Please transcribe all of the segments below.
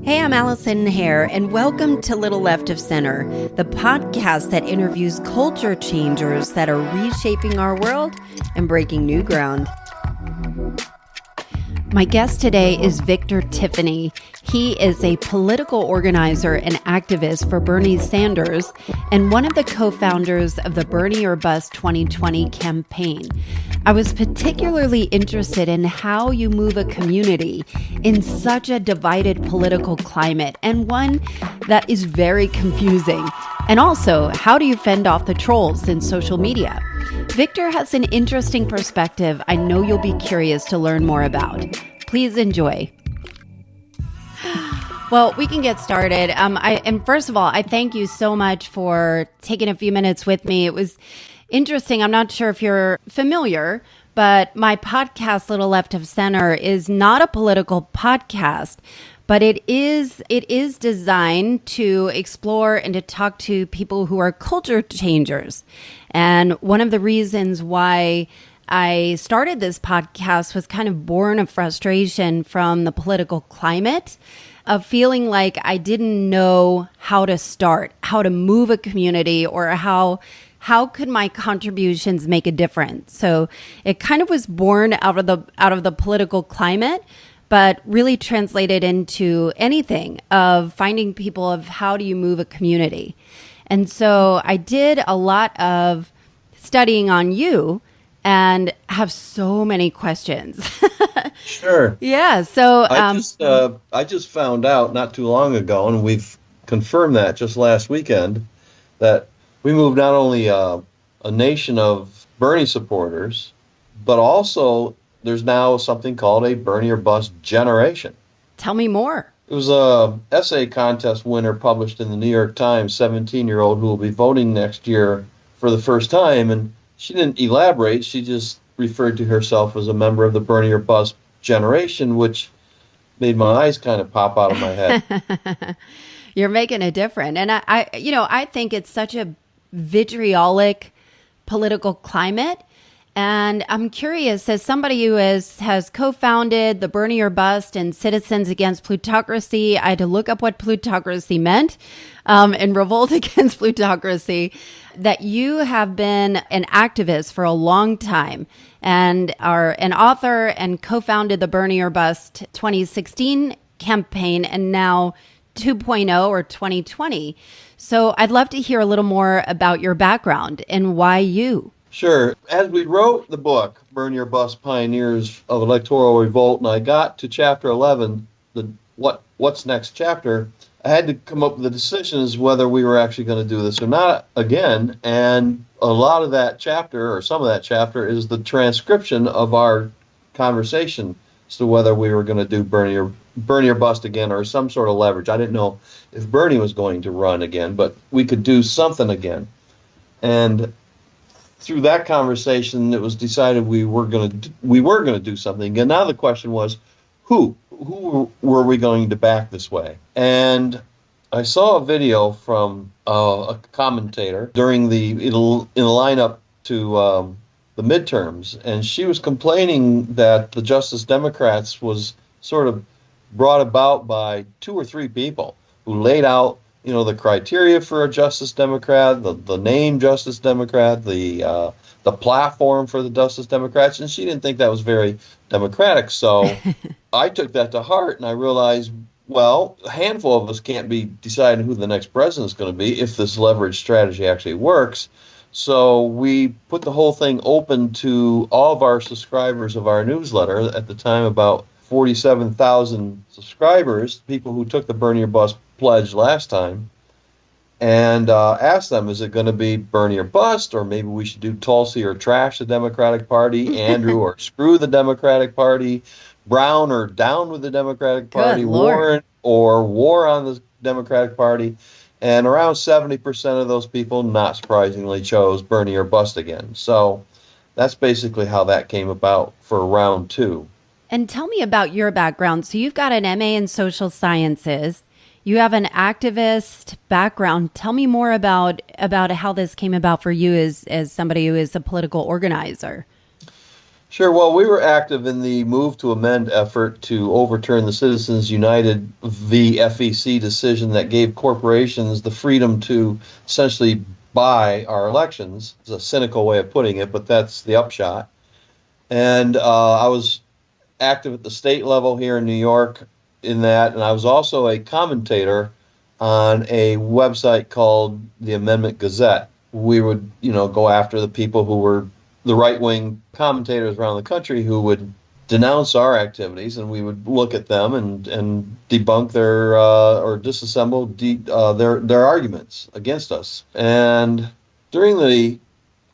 Hey, I'm Allison here, and welcome to Little Left of Center, the podcast that interviews culture changers that are reshaping our world and breaking new ground. My guest today is Victor Tiffany. He is a political organizer and activist for Bernie Sanders and one of the co-founders of the Bernie or Bust 2020 campaign. I was particularly interested in how you move a community in such a divided political climate and one that is very confusing. And also, how do you fend off the trolls in social media? Victor has an interesting perspective I know you'll be curious to learn more about. Please enjoy. Well, we can get started. And first of all, I thank you so much for taking a few minutes with me. It was interesting. I'm not sure if you're familiar, but my podcast, Little Left of Center, is not a political podcast, but it is designed to explore and to talk to people who are culture changers. And one of the reasons why I started this podcast was kind of born of frustration from the political climate, of feeling like I didn't know how to start, how to move a community, or how could my contributions make a difference. So it kind of was born out of the political climate, but really translated into anything of finding people of how do you move a community. And so I did a lot of studying on you and have so many questions. Sure. Yeah. So I just found out not too long ago, and we've confirmed that just last weekend, that we moved not only a nation of Bernie supporters, but also there's now something called a Bernie or Bust generation. Tell me more. It was a essay contest winner published in the New York Times, 17-year-old who will be voting next year for the first time, and she didn't elaborate. She just referred to herself as a member of the Bernie or Bust generation, which made my eyes kind of pop out of my head. You're making a difference. And I think it's such a vitriolic political climate. And I'm curious, as somebody who has co-founded the Bernie or Bust and Citizens Against Plutocracy, I had to look up what plutocracy meant and revolt against plutocracy, that you have been an activist for a long time and are an author and co-founded the Bernie or Bust 2016 campaign and now 2.0 or 2020. So I'd love to hear a little more about your background and why you. Sure. As we wrote the book, Bernie or Bust Pioneers of Electoral Revolt, and I got to chapter 11, the what's next chapter, I had to come up with the decision as whether we were actually going to do this or not again. And a lot of that chapter, or some of that chapter, is the transcription of our conversation as to whether we were going to do Bernie or Bust again, or some sort of leverage. I didn't know if Bernie was going to run again, but we could do something again. And through that conversation, it was decided we were going to do something. And now the question was, who were we going to back this way? And I saw a video from a commentator during in the lineup to the midterms, and she was complaining that the Justice Democrats was sort of brought about by two or three people who laid out, the criteria for a Justice Democrat, the name Justice Democrat, the platform for the Justice Democrats, and she didn't think that was very democratic. So I took that to heart, and I realized, well, a handful of us can't be deciding who the next president is going to be if this leverage strategy actually works. So we put the whole thing open to all of our subscribers of our newsletter, at the time about 47,000 subscribers, people who took the Bernie or Bust pledge last time, and asked them, is it going to be Bernie or Bust, or maybe we should do Tulsi or trash the Democratic Party, Andrew or screw the Democratic Party, Brown or down with the Democratic Party, Warren or war on the Democratic Party. And around 70% of those people, not surprisingly, chose Bernie or Bust again. So that's basically how that came about for round two. And tell me about your background. So you've got an MA in social sciences. You have an activist background. Tell me more about how this came about for you as somebody who is a political organizer. Sure. Well, we were active in the move to amend effort to overturn the Citizens United v. FEC decision that gave corporations the freedom to essentially buy our elections. It's a cynical way of putting it, but that's the upshot. And I was active at the state level here in New York in that, and I was also a commentator on a website called the Amendment Gazette. We would, go after the people who were the right-wing commentators around the country who would denounce our activities, and we would look at them and debunk their or disassemble their arguments against us. And during the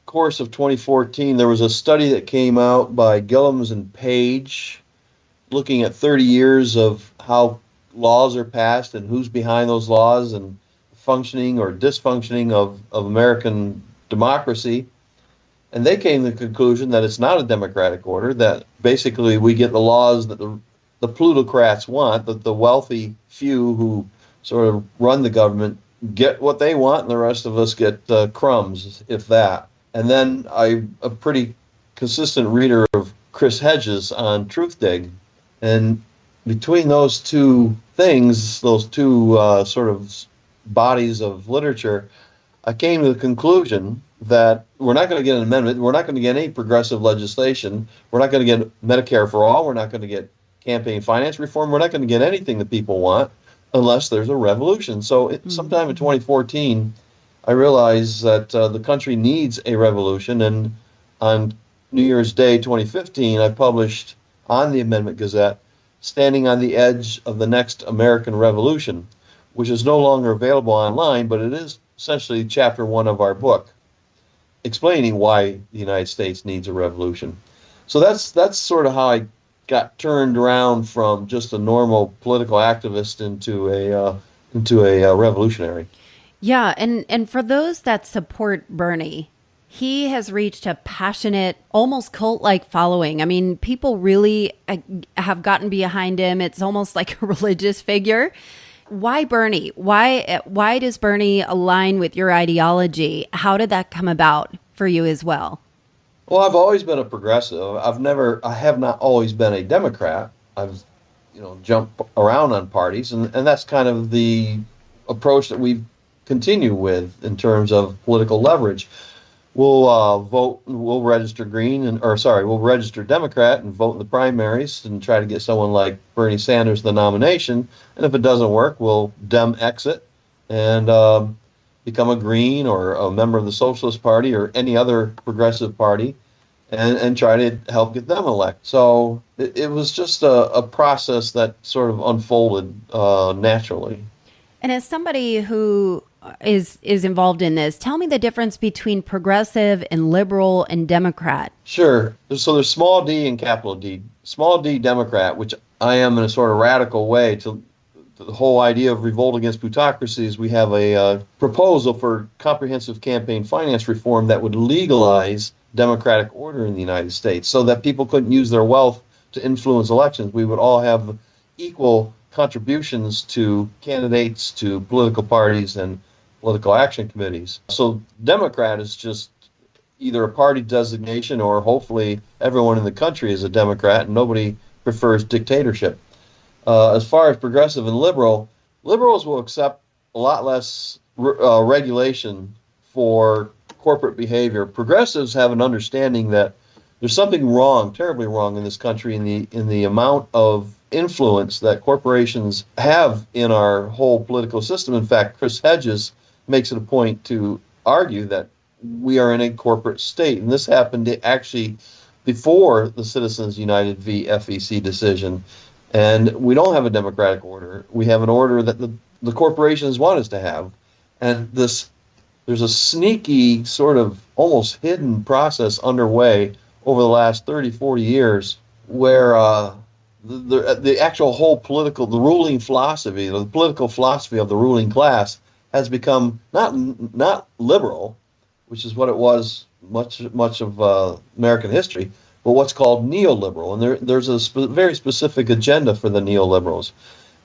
course of 2014, there was a study that came out by Gillums and Page looking at 30 years of how laws are passed and who's behind those laws and functioning or dysfunctioning of American democracy. And they came to the conclusion that it's not a democratic order, that basically we get the laws that the plutocrats want, that the wealthy few who sort of run the government get what they want and the rest of us get crumbs, if that. And then I'm a pretty consistent reader of Chris Hedges on Truthdig. And between those two things, those two sort of bodies of literature, I came to the conclusion that we're not going to get an amendment. We're not going to get any progressive legislation. We're not going to get Medicare for all. We're not going to get campaign finance reform. We're not going to get anything that people want unless there's a revolution. So sometime in 2014, I realized that the country needs a revolution. And on New Year's Day 2015, I published on the Amendment Gazette, Standing on the Edge of the Next American Revolution, which is no longer available online, but it is essentially chapter 1 of our book, explaining why the United States needs a revolution. So that's sort of how I got turned around from just a normal political activist into a revolutionary. Yeah, and for those that support Bernie, he has reached a passionate, almost cult-like following. I mean, people really have gotten behind him. It's almost like a religious figure. Why Bernie? Why does Bernie align with your ideology? How did that come about for you as well? Well, I've always been a progressive. I have not always been a Democrat. I've, jumped around on parties, and that's kind of the approach that we continue with in terms of political leverage. We'll register we'll register Democrat and vote in the primaries and try to get someone like Bernie Sanders the nomination. And if it doesn't work, we'll Dem exit and become a Green or a member of the Socialist Party or any other progressive party and try to help get them elected. So it was just a process that sort of unfolded naturally. And as somebody who is involved in this, tell me the difference between progressive and liberal and Democrat. Sure. So there's small d and capital D. Small d Democrat, which I am in a sort of radical way to the whole idea of revolt against plutocracies. We have a proposal for comprehensive campaign finance reform that would legalize democratic order in the United States so that people couldn't use their wealth to influence elections. We would all have equal contributions to candidates, to political parties, and political action committees. So Democrat is just either a party designation or hopefully everyone in the country is a Democrat and nobody prefers dictatorship. As far as progressive and liberals will accept a lot less regulation for corporate behavior. Progressives have an understanding that there's something wrong, terribly wrong in this country in the amount of influence that corporations have in our whole political system. In fact, Chris Hedges makes it a point to argue that we are in a corporate state. And this happened actually before the Citizens United v. FEC decision. And we don't have a democratic order. We have an order that the corporations want us to have. And there's a sneaky sort of almost hidden process underway over the last 30, 40 years where the actual whole the ruling philosophy, the political philosophy of the ruling class has become not liberal, which is what it was much of American history, but what's called neoliberal. And there's a very specific agenda for the neoliberals.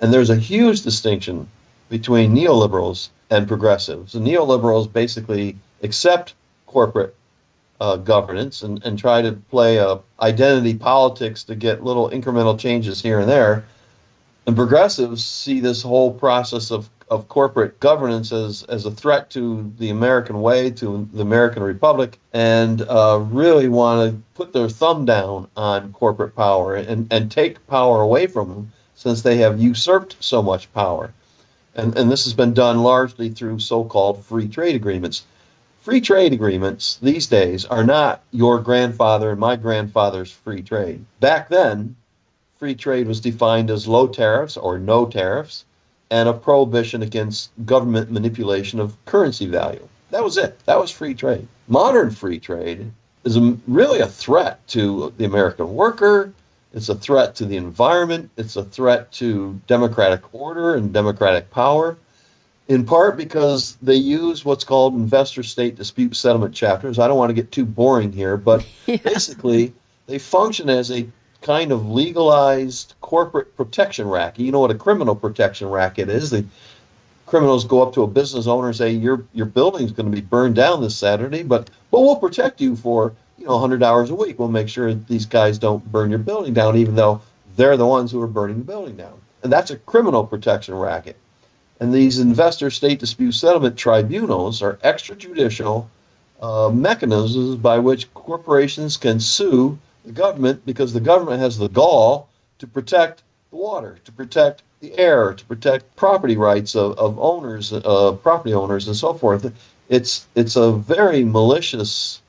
And there's a huge distinction between neoliberals and progressives. The neoliberals basically accept corporate governance and try to play identity politics to get little incremental changes here and there. And progressives see this whole process of corporate governance as a threat to the American way, to the American Republic, and really want to put their thumb down on corporate power and take power away from them, since they have usurped so much power. And this has been done largely through so-called free trade agreements. Free trade agreements these days are not your grandfather and my grandfather's free trade. Back then, free trade was defined as low tariffs or no tariffs and a prohibition against government manipulation of currency value. That was it. That was free trade. Modern free trade is really a threat to the American worker. It's a threat to the environment. It's a threat to democratic order and democratic power, in part because they use what's called investor-state dispute settlement chapters. I don't want to get too boring here, but basically they function as a kind of legalized corporate protection racket. You know what a criminal protection racket is. The criminals go up to a business owner and say, your building's going to be burned down this Saturday, but we'll protect you for 100 hours a week. We'll make sure these guys don't burn your building down, even though they're the ones who are burning the building down. And that's a criminal protection racket. And these investor-state dispute settlement tribunals are extrajudicial mechanisms by which corporations can sue the government, because the government has the gall to protect the water, to protect the air, to protect property rights of owners, property owners, and so forth. It's a very malicious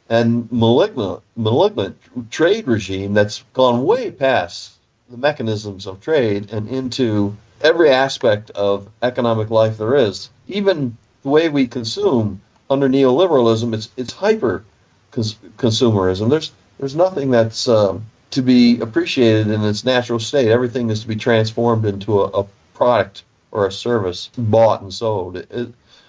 and malignant trade regime that's gone way past the mechanisms of trade and into every aspect of economic life there is. Even the way we consume under neoliberalism, it's hyper consumerism. There's nothing that's to be appreciated in its natural state. Everything is to be transformed into a product or a service, bought and sold.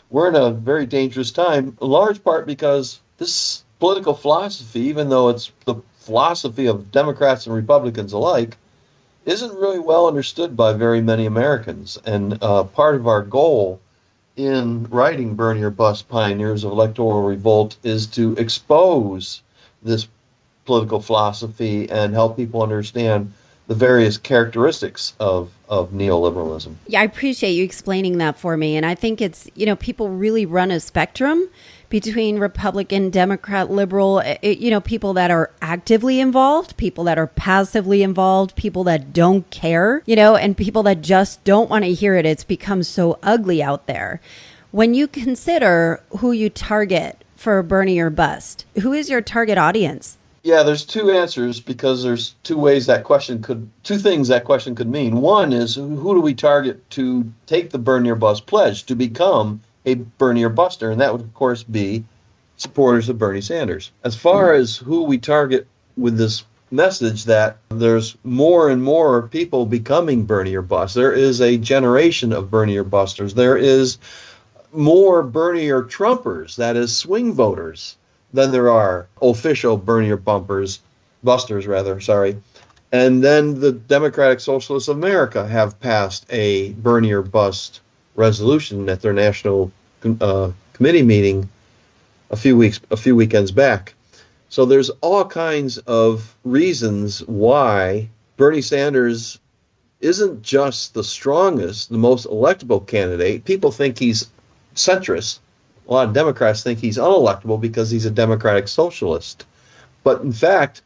We're in a very dangerous time, in large part because this political philosophy, even though it's the philosophy of Democrats and Republicans alike, isn't really well understood by very many Americans. And part of our goal in writing Bernie or Bust, Pioneers of Electoral Revolt is to expose this political philosophy and help people understand the various characteristics of neoliberalism. Yeah, I appreciate you explaining that for me. And I think it's, people really run a spectrum between Republican, Democrat, liberal, people that are actively involved, people that are passively involved, people that don't care, and people that just don't want to hear it. It's become so ugly out there. When you consider who you target for Bernie or Bust, who is your target audience? Yeah, there's two answers, because there's two things that question could mean. One is, who do we target to take the Bernie or Bust pledge, to become a Bernie or Buster? And that would, of course, be supporters of Bernie Sanders. As far as who we target with this message that there's more and more people becoming Bernie or Bust, there is a generation of Bernie or Busters. There is more Bernie or Trumpers, that is swing voters, than there are official Bernie or Busters. And then the Democratic Socialists of America have passed a Bernie or Bust resolution at their national committee meeting a few weekends back. So there's all kinds of reasons why Bernie Sanders isn't just the strongest, the most electable candidate. People think he's centrist. A lot of Democrats think he's unelectable because he's a democratic socialist. But in fact,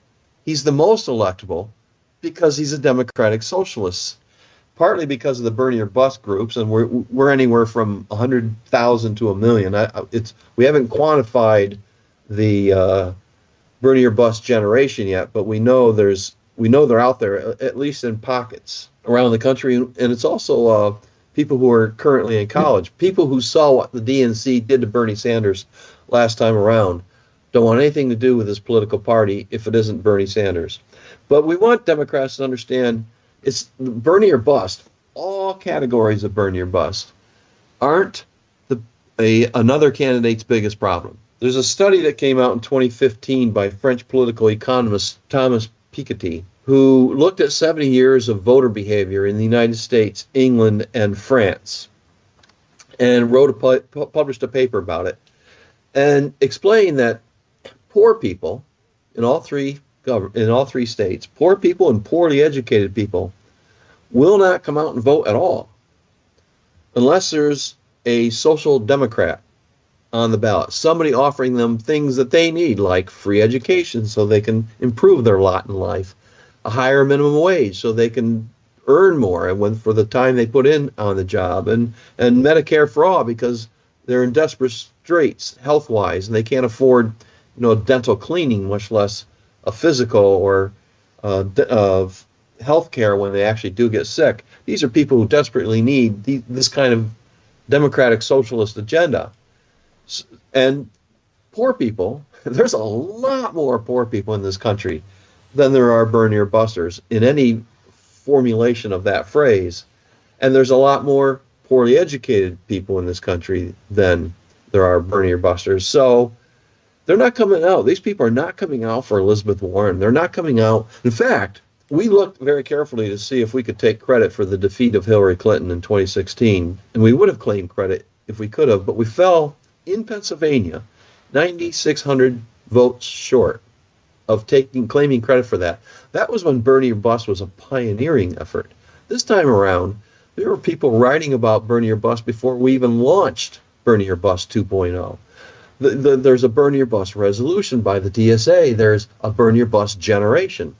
he's the most electable because he's a democratic socialist, partly because of the Bernie or Bust groups, and we're anywhere from 100,000 to 1 million. We haven't quantified the Bernie or Bust generation yet, but we know they're out there, at least in pockets around the country, and it's also people who are currently in college, people who saw what the DNC did to Bernie Sanders last time around, don't want anything to do with this political party if it isn't Bernie Sanders. But we want Democrats to understand it's Bernie or Bust. All categories of Bernie or Bust aren't another candidate's biggest problem. There's a study that came out in 2015 by French political economist Thomas Piketty, who looked at 70 years of voter behavior in the United States, England, and France, and published a paper about it, and explained that poor people in in all three states, poor people and poorly educated people will not come out and vote at all unless there's a social democrat on the ballot, somebody offering them things that they need, like free education so they can improve their lot in life, a higher minimum wage so they can earn more and when for the time they put in on the job, and Medicare for all because they're in desperate straits health-wise and they can't afford dental cleaning, much less a physical or health care when they actually do get sick. These are people who desperately need this kind of democratic socialist agenda. And poor people, there's a lot more poor people in this country than there are Bernie or busters in any formulation of that phrase. And there's a lot more poorly educated people in this country than there are Bernie or busters. So they're not coming out. These people are not coming out for Elizabeth Warren. They're not coming out. In fact, we looked very carefully to see if we could take credit for the defeat of Hillary Clinton in 2016. And we would have claimed credit if we could have, but we fell in Pennsylvania 9,600 votes short of claiming credit for that. That was when Bernie or Bust was a pioneering effort. This time around, there were people writing about Bernie or Bust before we even launched Bernie or Bust 2.0. There's a Bernie or Bust resolution by the DSA. There's a Bernie or Bust generation.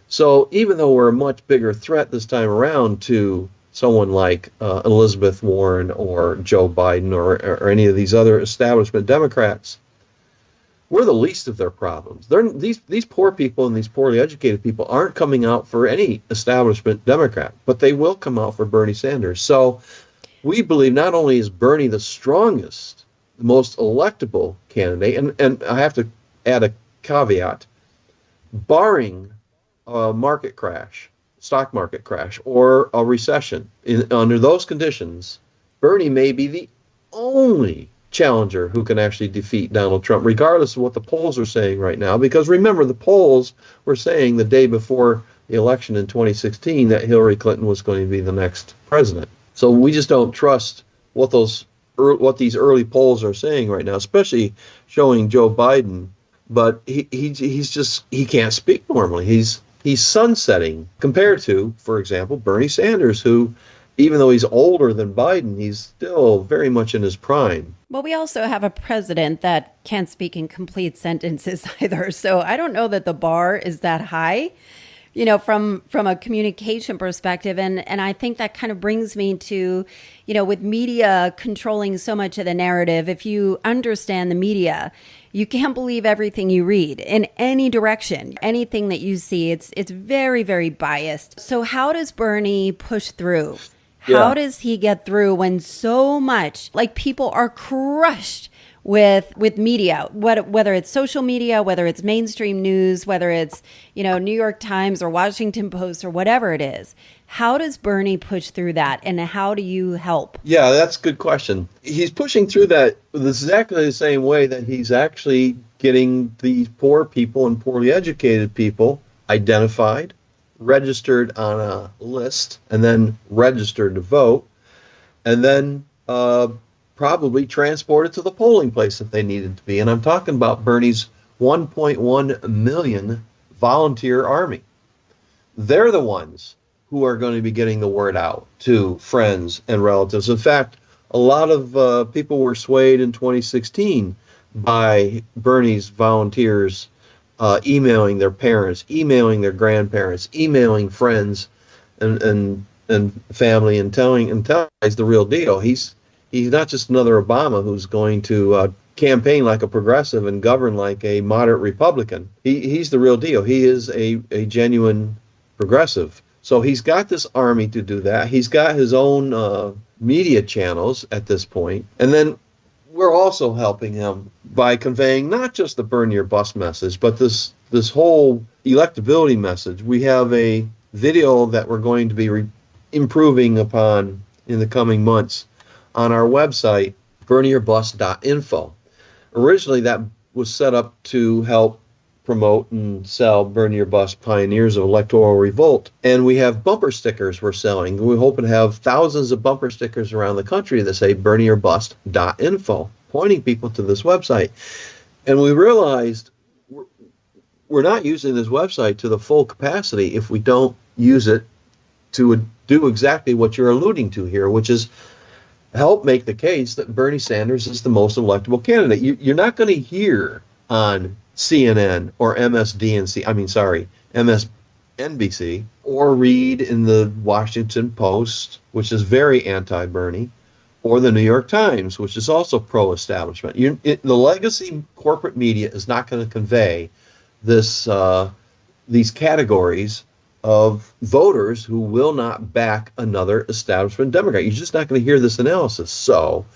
So even though we're a much bigger threat this time around to someone like Elizabeth Warren or Joe Biden or any of these other establishment Democrats, we're the least of their problems. These poor people and these poorly educated people aren't coming out for any establishment Democrat, but they will come out for Bernie Sanders. So we believe not only is Bernie the strongest, the most electable candidate, and I have to add a caveat, barring a market crash, stock market crash, or a recession. Under those conditions, Bernie may be the only challenger who can actually defeat Donald Trump, regardless of what the polls are saying right now. Because remember, the polls were saying the day before the election in 2016 that Hillary Clinton was going to be the next president. So we just don't trust what these early polls are saying right now, especially showing Joe Biden. But he can't speak normally. He's sunsetting compared to, for example, Bernie Sanders, who, even though he's older than Biden, he's still very much in his prime. Well, we also have a president that can't speak in complete sentences either. So I don't know that the bar is that high, from a communication perspective. And I think that kind of brings me to, with media controlling so much of the narrative, if you understand the media, you can't believe everything you read in any direction. Anything that you see, it's very, very biased. So how does Bernie push through? How does he get through when so much, like, people are crushed with media, whether it's social media, whether it's mainstream news, whether it's, New York Times or Washington Post or whatever it is? How does Bernie push through that, and how do you help? Yeah, that's a good question. He's pushing through that exactly the same way that he's actually getting these poor people and poorly educated people identified, registered on a list, and then registered to vote, and then probably transported to the polling place if they needed to be. And I'm talking about Bernie's 1.1 million volunteer army. They're the ones who are going to be getting the word out to friends and relatives. In fact, a lot of people were swayed in 2016 by Bernie's volunteers emailing their parents, emailing their grandparents, emailing friends and family, and telling guys the real deal. He's not just another Obama who's going to campaign like a progressive and govern like a moderate Republican. He's the real deal. He is a genuine progressive. So he's got this army to do that. He's got his own media channels at this point. And then we're also helping him by conveying not just the Bernie or Bust message, but this whole electability message. We have a video that we're going to be improving upon in the coming months on our website, BernieOrBust.info. Originally, that was set up to help promote and sell Bernie or Bust Pioneers of Electoral Revolt. And we have bumper stickers we're selling. We're hoping to have thousands of bumper stickers around the country that say BernieOrBust.info, pointing people to this website. And we realized we're not using this website to the full capacity if we don't use it to do exactly what you're alluding to here, which is help make the case that Bernie Sanders is the most electable candidate. You're not going to hear on CNN or MSNBC, or read in the Washington Post, which is very anti-Bernie, or the New York Times, which is also pro-establishment. The legacy corporate media is not going to convey these categories of voters who will not back another establishment Democrat. You're just not going to hear this analysis. So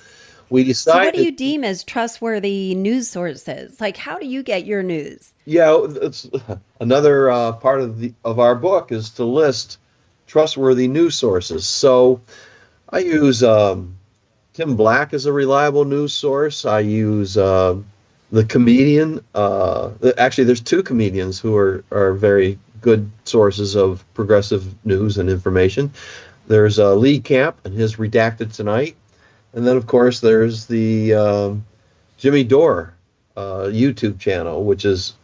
we decided. So what do you deem as trustworthy news sources? Like, how do you get your news? Yeah, it's another part of our book is to list trustworthy news sources. So I use Tim Black as a reliable news source. I use the comedian. Actually, there's two comedians who are very good sources of progressive news and information. There's Lee Camp and his Redacted Tonight. And then, of course, there's the Jimmy Dore YouTube channel, which is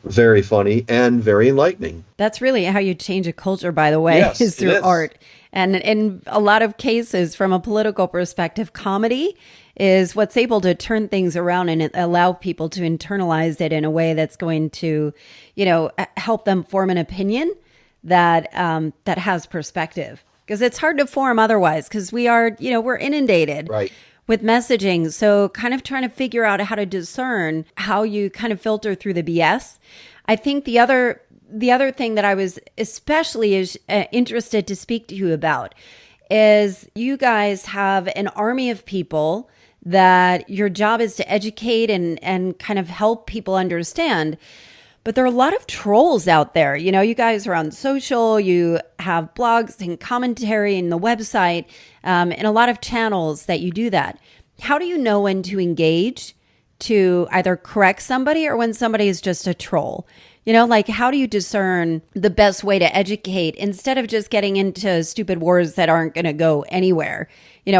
very funny and very enlightening. That's really how you change a culture, by the way, yes, is through art. And in a lot of cases, from a political perspective, comedy is what's able to turn things around and allow people to internalize it in a way that's going to, help them form an opinion that that has perspective. Because it's hard to form otherwise, because we're inundated with messaging. So kind of trying to figure out how to discern how you kind of filter through the BS. I think the other thing that I was especially interested to speak to you about is you guys have an army of people that your job is to educate and kind of help people understand. But there are a lot of trolls out there. You guys are on social, you have blogs and commentary in the website, and a lot of channels that you do that. How do you know when to engage to either correct somebody or when somebody is just a troll? How do you discern the best way to educate instead of just getting into stupid wars that aren't going to go anywhere,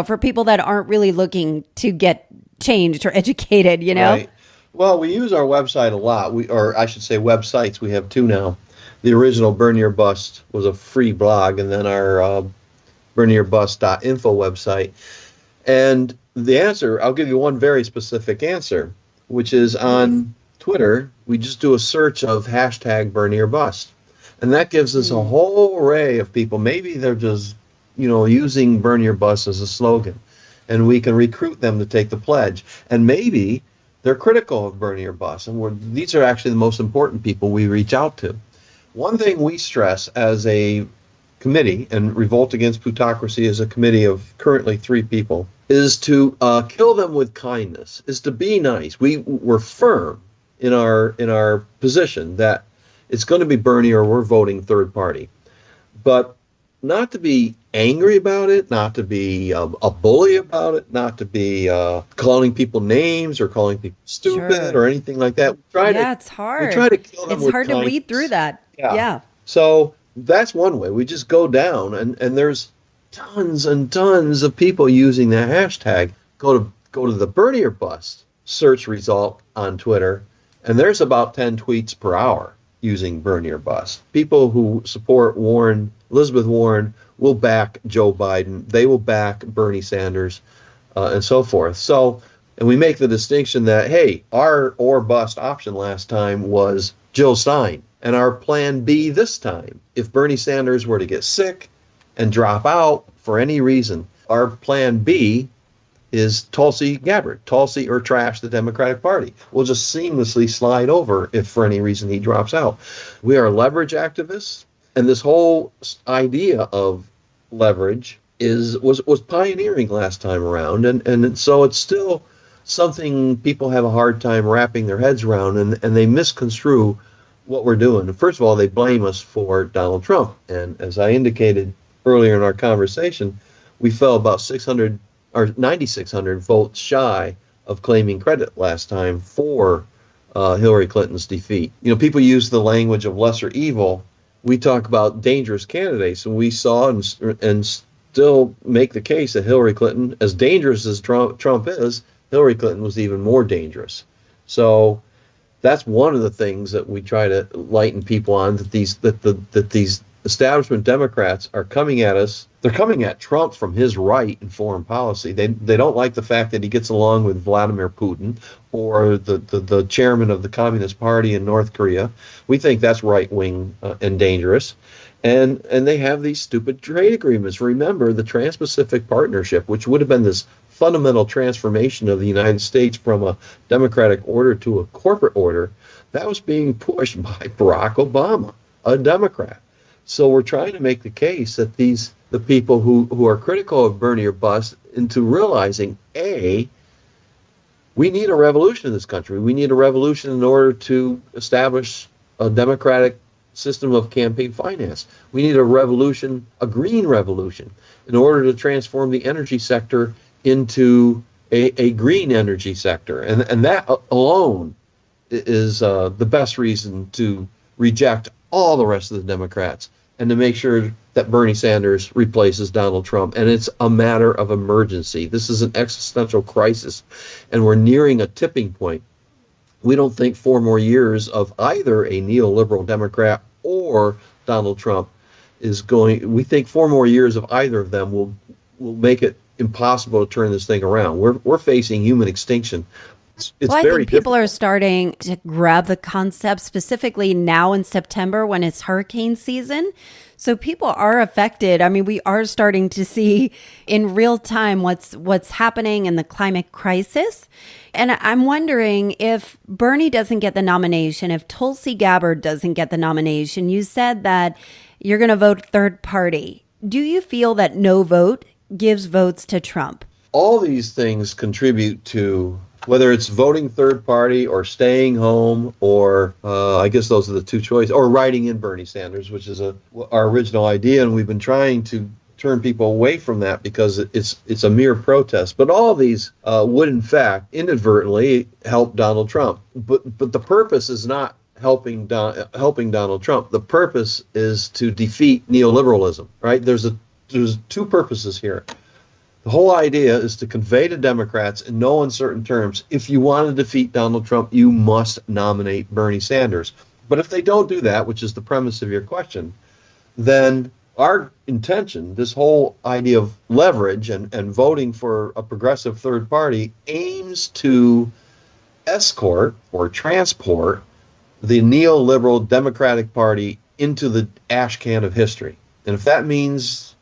for people that aren't really looking to get changed or educated, Right. Well, we use our website a lot, or I should say websites. We have two now. The original Burn Your Bust was a free blog, and then our burnyyourbust.info website. And the answer, I'll give you one very specific answer, which is on Twitter, we just do a search of hashtag Burn Your Bust. And that gives us a whole array of people. Maybe they're just, using Burn Your Bust as a slogan. And we can recruit them to take the pledge. And maybe they're critical of Burn Your Bust. And these are actually the most important people we reach out to. One thing we stress as a committee, and Revolt Against Plutocracy is a committee of currently 3 people, is to kill them with kindness, is to be nice. We're firm in our position that it's going to be Bernie or we're voting third party. But not to be angry about it, not to be a bully about it, not to be calling people names or calling people stupid or anything like that. It's hard. We try to kill them It's with hard kindness. to weed through that. Yeah. So that's one way. We just go down, and there's tons and tons of people using that hashtag. Go to the Bernie or Bust search result on Twitter, and there's about 10 tweets per hour using Bernie or Bust. People who support Elizabeth Warren will back Joe Biden. They will back Bernie Sanders, and so forth. So, and we make the distinction that, hey, our or bust option last time was Jill Stein. And our plan B this time, if Bernie Sanders were to get sick and drop out for any reason, our plan B is Tulsi Gabbard, Tulsi or trash the Democratic Party. We'll just seamlessly slide over if for any reason he drops out. We are leverage activists, and this whole idea of leverage was pioneering last time around, and so it's still something people have a hard time wrapping their heads around, and they misconstrue what we're doing. First of all, they blame us for Donald Trump, and as I indicated earlier in our conversation, we fell about 600 or 9,600 votes shy of claiming credit last time for Hillary Clinton's defeat. People use the language of lesser evil. We talk about dangerous candidates, and we saw and still make the case that Hillary Clinton, as dangerous as Trump is, Hillary Clinton was even more dangerous. So that's one of the things that we try to lighten people on, that these establishment Democrats are coming at us. They're coming at Trump from his right in foreign policy. They don't like the fact that he gets along with Vladimir Putin or the chairman of the Communist Party in North Korea. We think that's right-wing and dangerous. And they have these stupid trade agreements. Remember, the Trans-Pacific Partnership, which would have been this fundamental transformation of the United States from a democratic order to a corporate order, that was being pushed by Barack Obama, a Democrat. So we're trying to make the case that the people who are critical of Bernie or bust into realizing, A, we need a revolution in this country. We need a revolution in order to establish a democratic system of campaign finance. We need a revolution, a green revolution, in order to transform the energy sector into a green energy sector. And that alone is the best reason to reject all the rest of the Democrats and to make sure that Bernie Sanders replaces Donald Trump. And it's a matter of emergency. This is an existential crisis, and we're nearing a tipping point. We don't think 4 more years of either a neoliberal Democrat or Donald Trump is going. We think 4 more years of either of them will make it impossible to turn this thing around. We're facing human extinction. It's I very think people are starting to grab the concept, specifically now in September when it's hurricane season. So people are affected. I mean, we are starting to see in real time what's happening in the climate crisis. And I'm wondering, if Bernie doesn't get the nomination, if Tulsi Gabbard doesn't get the nomination, you said that you're going to vote third party. Do you feel that no vote gives votes to Trump? All these things contribute to, whether it's voting third party or staying home, or I guess those are the two choices, or writing in Bernie Sanders, which is our original idea, and we've been trying to turn people away from that because it's a mere protest. But all of these would, in fact, inadvertently help Donald Trump. But the purpose is not helping Donald Trump. The purpose is to defeat neoliberalism, right? There's 2 purposes here. The whole idea is to convey to Democrats in no uncertain terms, if you want to defeat Donald Trump, you must nominate Bernie Sanders. But if they don't do that, which is the premise of your question, then our intention, this whole idea of leverage and voting for a progressive third party, aims to escort or transport the neoliberal Democratic Party into the ash can of history. And if that means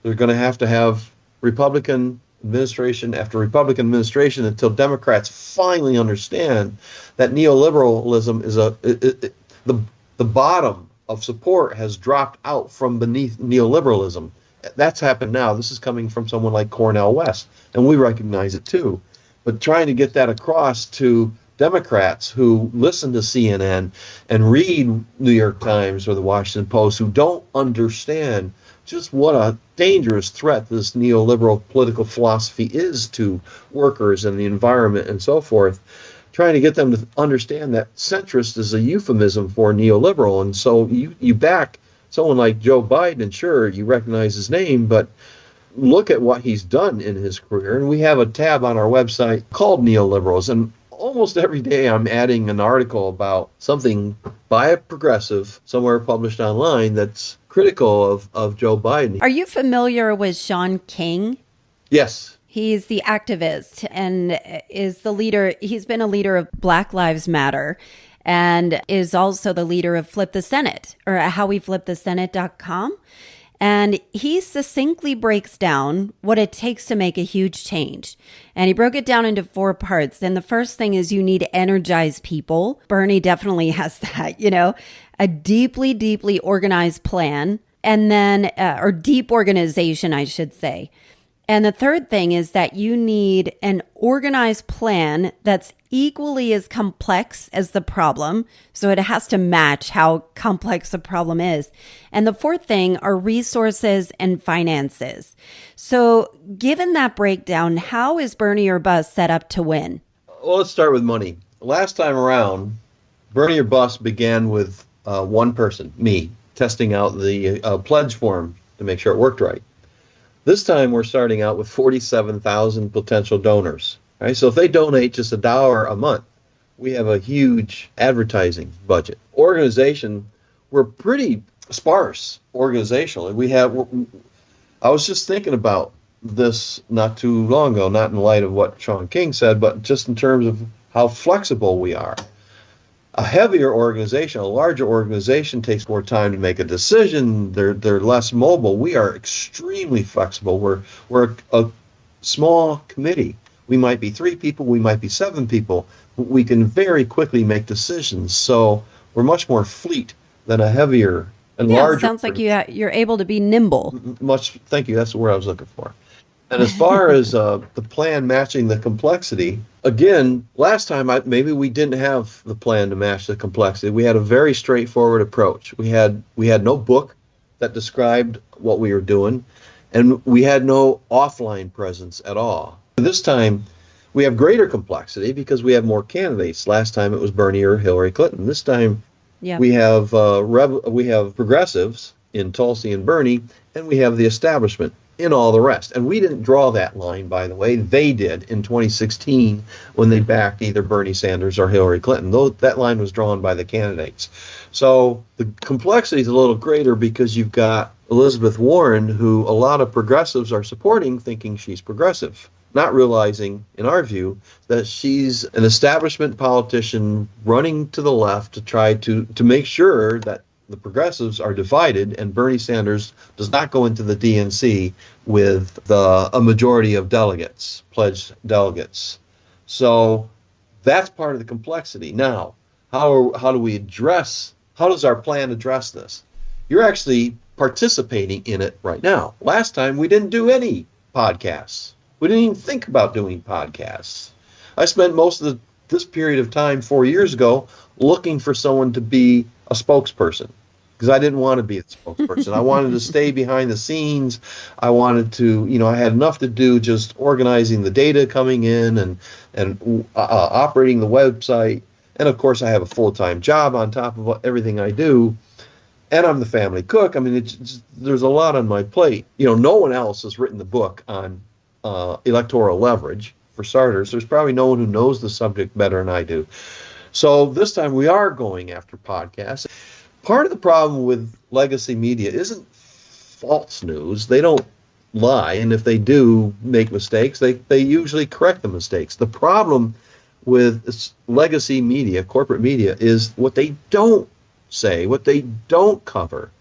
they're going to have Republican administration after Republican administration until Democrats finally understand that neoliberalism is the bottom of support has dropped out from beneath neoliberalism. That's happened now. This is coming from someone like Cornel West, and we recognize it too. But trying to get that across to Democrats who listen to CNN and read New York Times or the Washington Post, who don't understand just what a dangerous threat this neoliberal political philosophy is to workers and the environment and so forth, trying to get them to understand that centrist is a euphemism for neoliberal. And so you back someone like Joe Biden, and sure, you recognize his name, but look at what he's done in his career. And we have a tab on our website called Neoliberals, and almost every day I'm adding an article about something by a progressive somewhere published online that's critical of Joe Biden. Are you familiar with Sean King? Yes. He's the activist and is the leader. He's been a leader of Black Lives Matter and is also the leader of Flip the Senate, or howweflipthesenate.com. And he succinctly breaks down what it takes to make a huge change. And he broke it down into 4 parts. And the first thing is you need to energize people. Bernie definitely has that, a deeply, deeply organized plan. And then, or deep organization, I should say. And the third thing is that you need an organized plan that's equally as complex as the problem. So it has to match how complex the problem is. And the fourth thing are resources and finances. So given that breakdown, how is Bernie or bust set up to win? Well, let's start with money. Last time around, Bernie or bust began with one person, me, testing out the pledge form to make sure it worked right. This time we're starting out with 47,000 potential donors. Right? So if they donate just $1 a month, We have a huge advertising budget. Organization, we're pretty sparse organizationally. I was just thinking about this not too long ago, not in light of what Sean King said, but just in terms of how flexible we are. A heavier organization, a larger organization takes more time to make a decision. They're less mobile. We are extremely flexible. We're a small committee. We might be 3 people, we might be 7 people. We can very quickly make decisions. So we're much more fleet than a heavier and larger. It sounds like you're able to be nimble. Thank you. That's the word I was looking for. And as far as the plan matching the complexity, again, last time maybe we didn't have the plan to match the complexity. We had a very straightforward approach. We had no book that described what we were doing, and we had no offline presence at all. This time, we have greater complexity because we have more candidates. Last time it was Bernie or Hillary Clinton. This time, we have progressives in Tulsi and Bernie, and we have the establishment in all the rest. And we didn't draw that line, by the way. They did in 2016 when they backed either Bernie Sanders or Hillary Clinton. That line was drawn by the candidates. So the complexity is a little greater because you've got Elizabeth Warren, who a lot of progressives are supporting, thinking she's progressive, not realizing, in our view, that she's an establishment politician running to the left to try to make sure that the progressives are divided and Bernie Sanders does not go into the DNC with a majority of delegates, pledged delegates. So that's part of the complexity. Now, how does our plan address this? You're actually participating in it right now. Last time we didn't do any podcasts. We didn't even think about doing podcasts. I spent most of this period of time 4 years ago looking for someone to be a spokesperson because I didn't want to be a spokesperson. I wanted to stay behind the scenes. I wanted to, I had enough to do just organizing the data coming in and operating the website. And of course, I have a full-time job on top of everything I do. And I'm the family cook. I mean, there's a lot on my plate. No one else has written the book on electoral leverage. For starters, there's probably no one who knows the subject better than I do. So this time we are going after podcasts. Part of the problem with legacy media isn't false news. They don't lie, and if they do make mistakes, they usually correct the mistakes. The problem with legacy media, corporate media, is what they don't say, what they don't cover.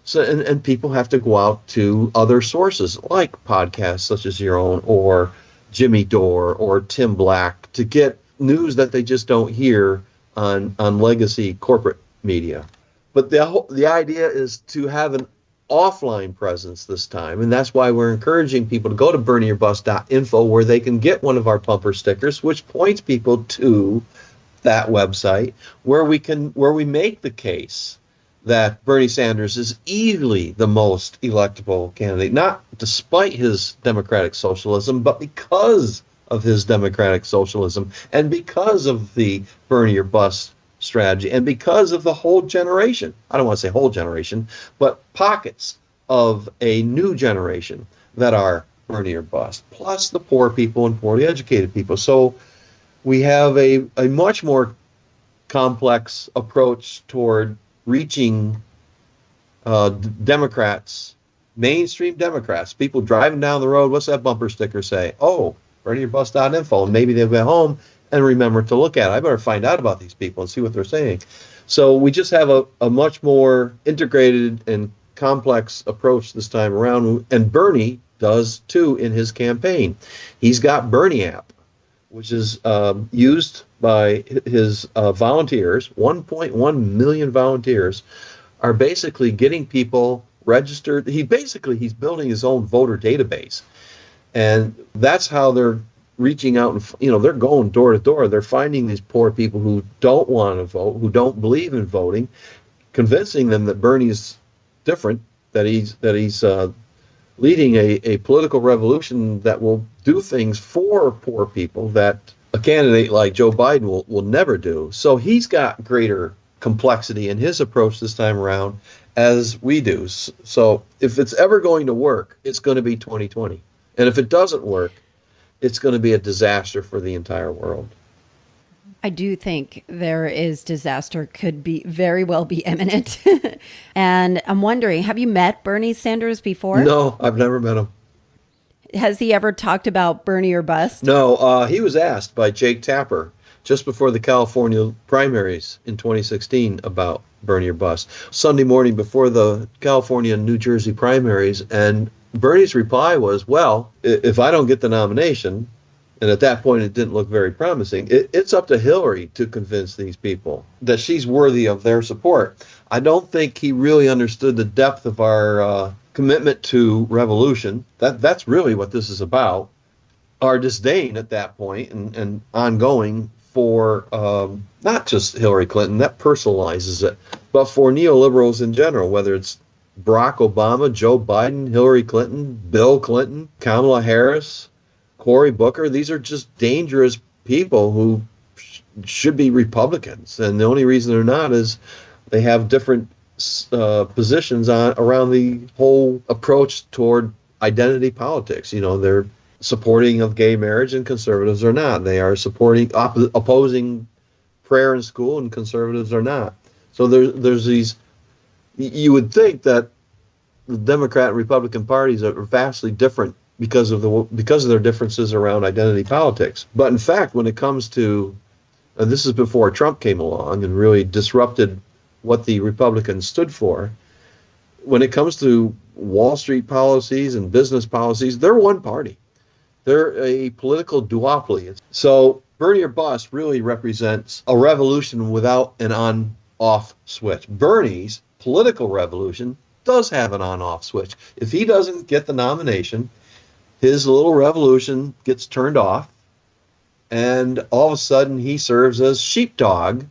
So, and people have to go out to other sources like podcasts such as your own or Jimmy Dore or Tim Black to get news that they just don't hear on legacy corporate media. But the idea is to have an offline presence this time, and that's why we're encouraging people to go to burnyorbust.info where they can get one of our bumper stickers, which points people to that website where we make the case that Bernie Sanders is easily the most electable candidate, not despite his democratic socialism, but because of his democratic socialism and because of the Bernie or Bust strategy and because of the whole generation. I don't want to say whole generation, but pockets of a new generation that are Bernie or Bust, plus the poor people and poorly educated people. So we have a much more complex approach toward reaching Democrats, mainstream Democrats, people driving down the road. What's that bumper sticker say? Oh, burnyorbust.info. And maybe they'll get home and remember to look at it. I better find out about these people and see what they're saying. So we just have a much more integrated and complex approach this time around. And Bernie does too in his campaign. He's got Bernie app, which is used by his volunteers. 1.1 million volunteers are basically getting people registered. He's building his own voter database. And that's how they're reaching out and, they're going door to door. They're finding these poor people who don't want to vote, who don't believe in voting, convincing them that Bernie's different, that he's leading a political revolution that will do things for poor people that a candidate like Joe Biden will never do. So he's got greater complexity in his approach this time around as we do. So if it's ever going to work, it's going to be 2020. And if it doesn't work, it's going to be a disaster for the entire world. I do think there is disaster could be very well be imminent. And I'm wondering, have you met Bernie Sanders before? No, I've never met him. Has he ever talked about Bernie or bust? No, he was asked by Jake Tapper just before the California primaries in 2016 about Bernie or bust. Sunday morning before the California and New Jersey primaries, and Bernie's reply was, well, if I don't get the nomination, and at that point it didn't look very promising, it's up to Hillary to convince these people that she's worthy of their support. I don't think he really understood the depth of our commitment to revolution. That's really what this is about. Our disdain at that point and ongoing for not just Hillary Clinton, that personalizes it, but for neoliberals in general, whether it's Barack Obama, Joe Biden, Hillary Clinton, Bill Clinton, Kamala Harris, Cory Booker. These are just dangerous people who should be Republicans. And the only reason they're not is they have different positions around the whole approach toward identity politics. You know, they're supporting of gay marriage and conservatives are not. They are opposing prayer in school and conservatives are not. So there's these, you would think that the Democrat and Republican parties are vastly different because of their differences around identity politics. But in fact, when it comes to, and this is before Trump came along and really disrupted what the Republicans stood for, when it comes to Wall Street policies and business policies, they're one party. They're a political duopoly. So Bernie or bust really represents a revolution without an on-off switch. Bernie's political revolution does have an on-off switch. If he doesn't get the nomination, his little revolution gets turned off, and all of a sudden he serves as sheepdog,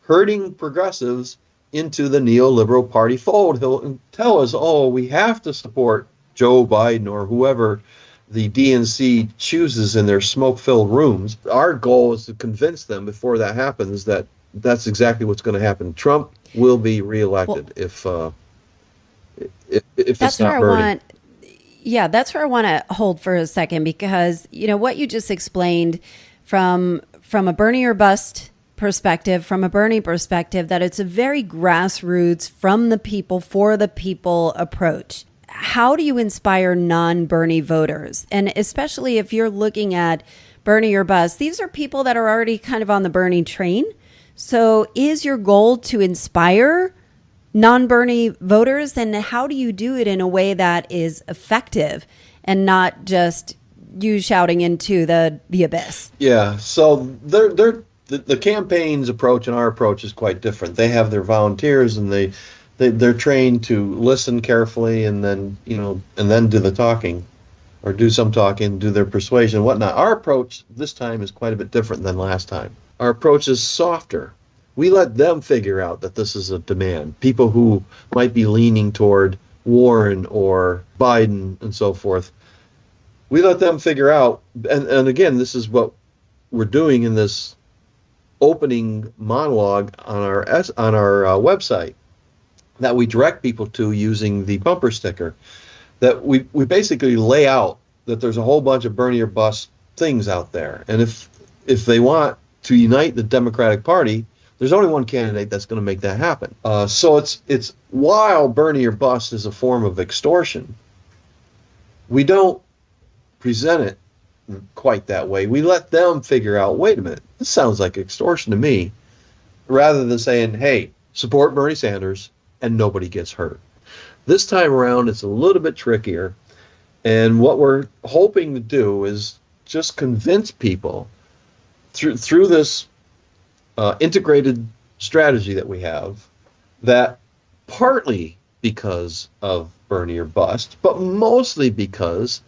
herding progressives into the neoliberal party fold. He'll tell us, oh, we have to support Joe Biden or whoever the DNC chooses in their smoke-filled rooms. Our goal is to convince them before that happens that that's exactly what's going to happen. Trump will be reelected if it's not Bernie. Yeah, that's where I want to hold for a second, because, you know, what you just explained from a Bernie or bust perspective, from a Bernie perspective, that it's a very grassroots, from the people, for the people approach. How do you inspire non-Bernie voters? And especially if you're looking at Bernie or bust, these are people that are already kind of on the Bernie train. So is your goal to inspire non-Bernie voters? And how do you do it in a way that is effective and not just you shouting into the abyss? Yeah, so the campaign's approach and our approach is quite different. They have their volunteers and they're trained to listen carefully and then do the talking, or do some talking, do their persuasion and whatnot. Our approach this time is quite a bit different than last time. Our approach is softer. We let them figure out that this is a demand. People who might be leaning toward Warren or Biden and so forth, we let them figure out, and again, this is what we're doing in this opening monologue on our website that we direct people to using the bumper sticker, that we basically lay out that there's a whole bunch of Bernie or bust things out there. And if they want to unite the Democratic Party, there's only one candidate that's going to make that happen. So it's while Bernie or bust is a form of extortion, we don't present it quite that way. We let them figure out, wait a minute, this sounds like extortion to me, rather than saying, hey, support Bernie Sanders and nobody gets hurt. This time around, it's a little bit trickier. And what we're hoping to do is just convince people through this integrated strategy that we have, that partly because of Bernie or bust, but mostly because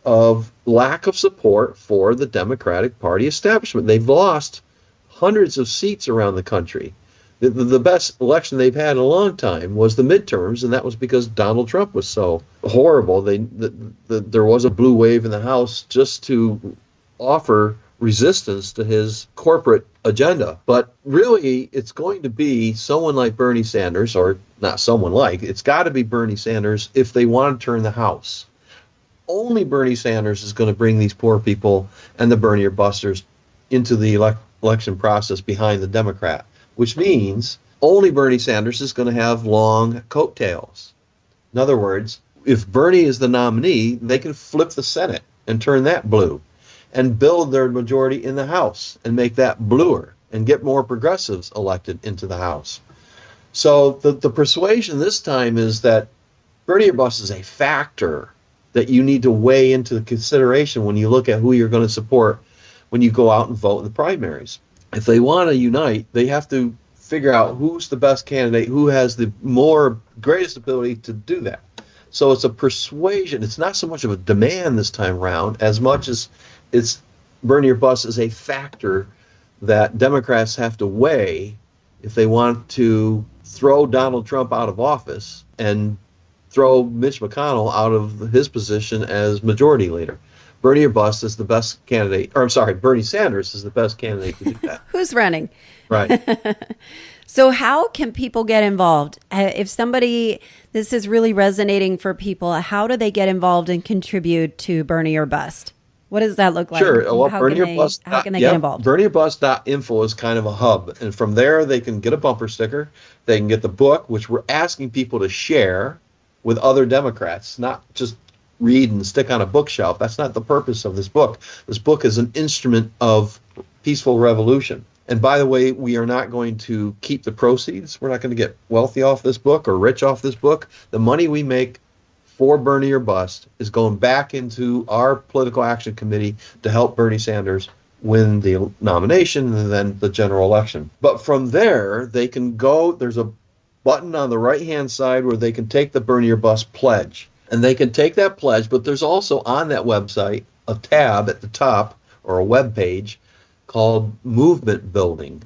of lack of support for the Democratic Party establishment. They've lost hundreds of seats around the country. The best election they've had in a long time was the midterms, and that was because Donald Trump was so horrible. There was a blue wave in the House just to offer resistance to his corporate agenda. But really, it's going to be someone like Bernie Sanders, or not someone like, it's got to be Bernie Sanders if they want to turn the House. Only Bernie Sanders is going to bring these poor people and the Bernie or busters into the election process behind the Democrat, which means only Bernie Sanders is going to have long coattails. In other words, if Bernie is the nominee, they can flip the Senate and turn that blue and build their majority in the House and make that bluer and get more progressives elected into the House. So the persuasion this time is that Bernie or bust is a factor that you need to weigh into consideration when you look at who you're going to support when you go out and vote in the primaries. If they want to unite, they have to figure out who's the best candidate, who has the greatest ability to do that. So it's a persuasion. It's not so much of a demand this time around as much as it's Bernie or bust is a factor that Democrats have to weigh if they want to throw Donald Trump out of office and throw Mitch McConnell out of his position as majority leader. Bernie or bust is the best candidate, or I'm sorry, Bernie Sanders is the best candidate to do that. Who's running? Right. So how can people get involved? If this is really resonating for people, how do they get involved and contribute to Bernie or bust? What does that look like? Sure. Well, how can they get involved? BernieOrBust.info is kind of a hub. And from there, they can get a bumper sticker. They can get the book, which we're asking people to share with other Democrats, not just read and stick on a bookshelf. That's not the purpose of this book. This book is an instrument of peaceful revolution. And by the way, we are not going to keep the proceeds. We're not going to get wealthy off this book or rich off this book. The money we make for Bernie or bust is going back into our political action committee to help Bernie Sanders win the nomination and then the general election. But from there, they can go, there's a button on the right-hand side where they can take the Bernie or bust pledge. And they can take that pledge, but there's also on that website a tab at the top or a web page called Movement Building.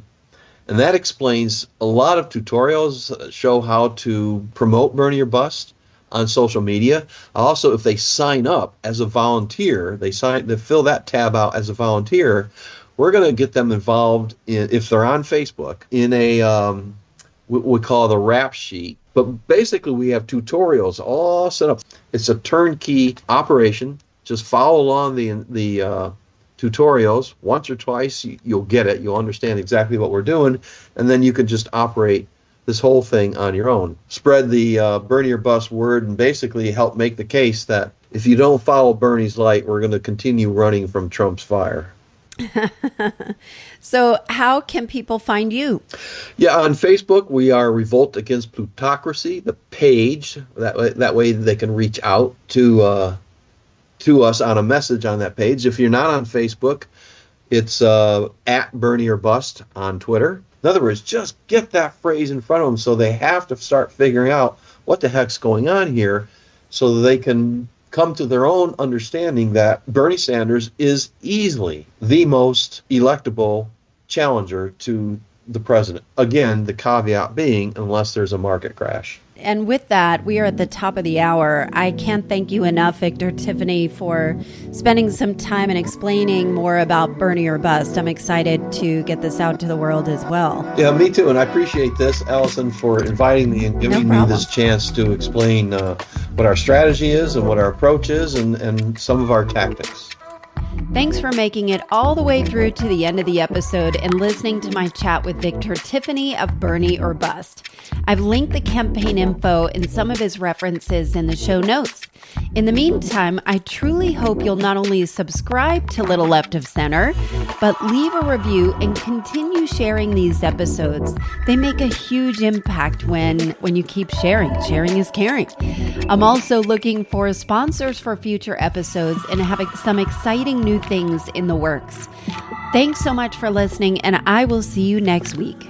And that explains a lot of tutorials, show how to promote Bernie or bust on social media. Also, if they sign up as a volunteer, they fill that tab out as a volunteer, we're going to get them involved in, if they're on Facebook, in a we call the rap sheet. But basically, we have tutorials all set up. It's a turnkey operation. Just follow along the tutorials once or twice. You'll get it. You'll understand exactly what we're doing, and then you can just operate this whole thing on your own. Spread the Bernie or bust word and basically help make the case that if you don't follow Bernie's light, we're going to continue running from Trump's fire. So how can people find you? Yeah, on Facebook, we are Revolt Against Plutocracy, the page. That way they can reach out to us on a message on that page. If you're not on Facebook, it's at Bernie or Bust on Twitter. In other words, just get that phrase in front of them so they have to start figuring out what the heck's going on here so that they can come to their own understanding that Bernie Sanders is easily the most electable challenger to the president. Again, the caveat being, unless there's a market crash. And with that, we are at the top of the hour. I can't thank you enough, Victor, Tiffany, for spending some time and explaining more about Bernie or Bust. I'm excited to get this out to the world as well. Yeah, me too. And I appreciate this, Allison, for inviting me and giving me this chance to explain what our strategy is and what our approach is and some of our tactics. Thanks for making it all the way through to the end of the episode and listening to my chat with Victor Tiffany of Bernie or Bust. I've linked the campaign info and some of his references in the show notes. In the meantime, I truly hope you'll not only subscribe to Little Left of Center, but leave a review and continue sharing these episodes. They make a huge impact when you keep sharing. Sharing is caring. I'm also looking for sponsors for future episodes and having some exciting new things in the works. Thanks so much for listening, and I will see you next week.